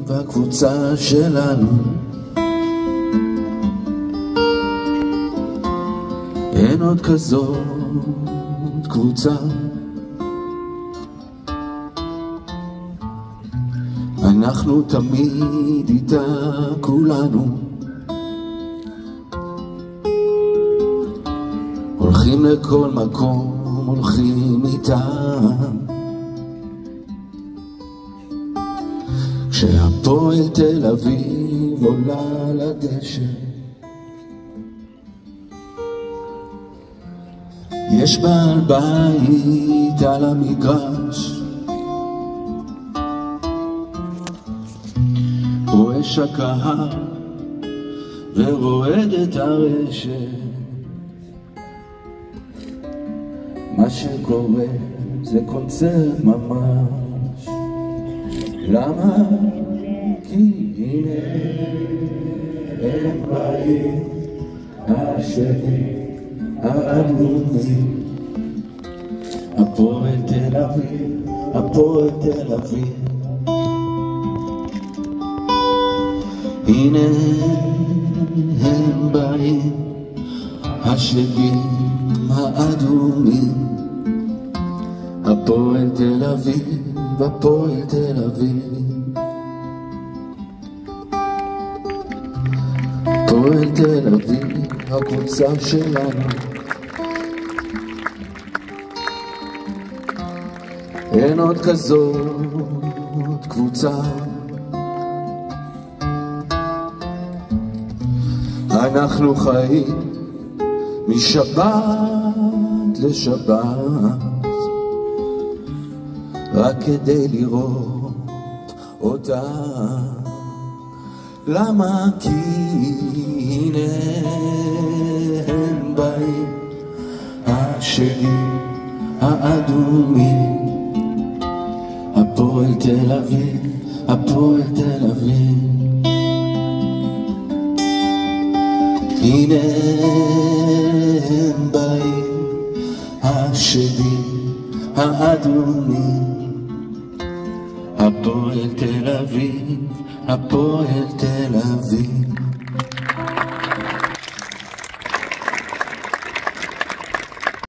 והקבוצה שלנו אין עוד כזאת קבוצה. אנחנו תמיד איתה כולנו, הולכים לכל מקום, הולכים איתה. כשהפועל תל אביב עולה לדשא, יש בעל בית על המגרש, רועש הקהל ורועד את הרשת. מה שקורה זה קונצרט ממש. למה? כי הנה הם באים השדים האדומים. הפועל תל אביב, הפועל תל אביב. הנה הם באים השדים האדומים. הפועל תל אביב, הפועל תל אביב. הפועל תל אביב, הקבוצה שלנו, אין עוד כזאת קבוצה. אנחנו חיים משבת לשבת, רק כדי לראות אותה. למה? כי הנה הם באים השדים האדומים. הפועל תל אביב, הפועל תל אביב. הנה הם באים השדים האדומים. הפועל תל אביב, הפועל תל אביב.